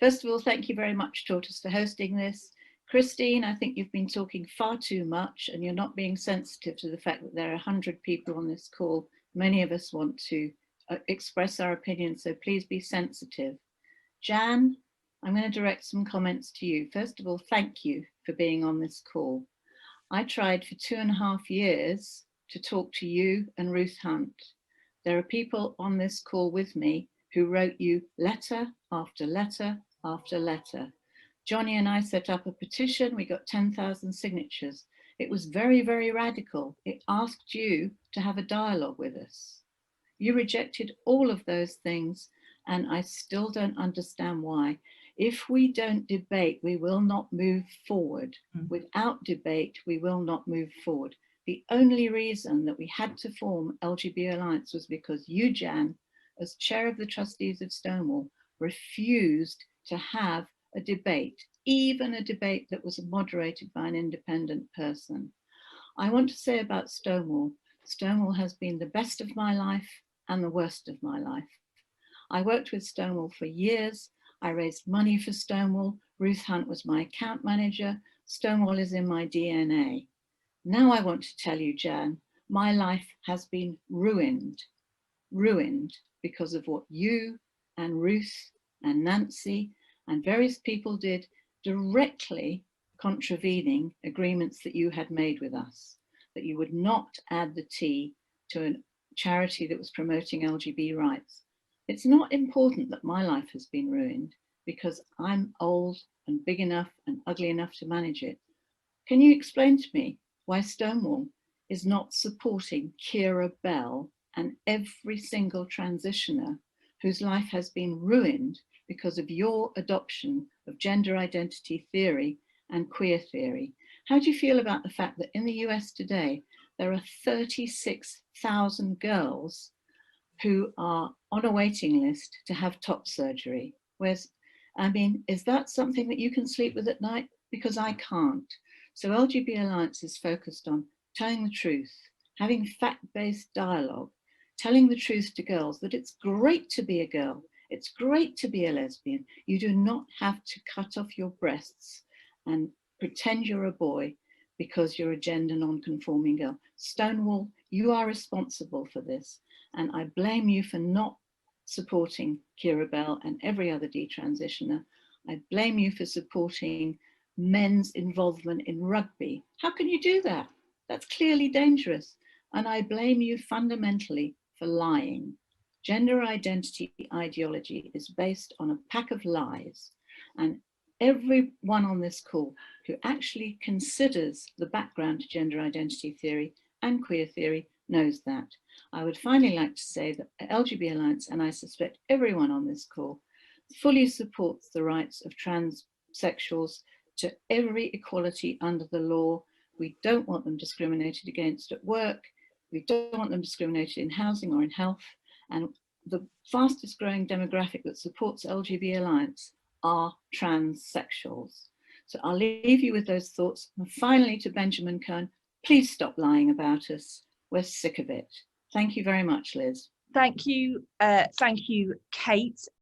First of all, thank you very much, Tortoise, for hosting this. Christine, I think you've been talking far too much and you're not being sensitive to the fact that there are 100 people on this call. Many of us want to express our opinions, so please be sensitive. Jan, I'm going to direct some comments to you. First of all, thank you for being on this call. I tried for 2.5 years to talk to you and Ruth Hunt. There are people on this call with me who wrote you letter after letter after letter. Johnny and I set up a petition. We got 10,000 signatures. It was very, very radical. It asked you to have a dialogue with us. You rejected all of those things, and I still don't understand why. If we don't debate, we will not move forward. Without debate, we will not move forward. The only reason that we had to form LGB Alliance was because you, Jan, as chair of the trustees of Stonewall, refused to have a debate, even a debate that was moderated by an independent person. I want to say about Stonewall, Stonewall has been the best of my life and the worst of my life. I worked with Stonewall for years. I raised money for Stonewall. Ruth Hunt was my account manager. Stonewall is in my DNA. Now I want to tell you, Jan, my life has been ruined because of what you and Ruth and Nancy and various people did, directly contravening agreements that you had made with us, that you would not add the T to a charity that was promoting LGB rights. It's not important that my life has been ruined because I'm old and big enough and ugly enough to manage it. Can you explain to me why Stonewall is not supporting Kira Bell and every single transitioner whose life has been ruined because of your adoption of gender identity theory and queer theory? How do you feel about the fact that in the US today, there are 36,000 girls who are on a waiting list to have top surgery? Is that something that you can sleep with at night? Because I can't. So LGB Alliance is focused on telling the truth, having fact-based dialogue, telling the truth to girls that it's great to be a girl, it's great to be a lesbian. You do not have to cut off your breasts and pretend you're a boy because you're a gender non-conforming girl. Stonewall, you are responsible for this, and I blame you for not supporting Kira Bell and every other detransitioner. I blame you for supporting men's involvement in rugby. How can you do that? That's clearly dangerous. And I blame you fundamentally for lying. Gender identity ideology is based on a pack of lies. And everyone on this call who actually considers the background to gender identity theory and queer theory knows that. I would finally like to say that LGB Alliance, and I suspect everyone on this call, fully supports the rights of transsexuals to every equality under the law. We don't want them discriminated against at work. We don't want them discriminated in housing or in health. And the fastest growing demographic that supports LGB Alliance are transsexuals. So I'll leave you with those thoughts. And finally to Benjamin Cohen, please stop lying about us. We're sick of it. Thank you very much, Liz. Thank you, Kate.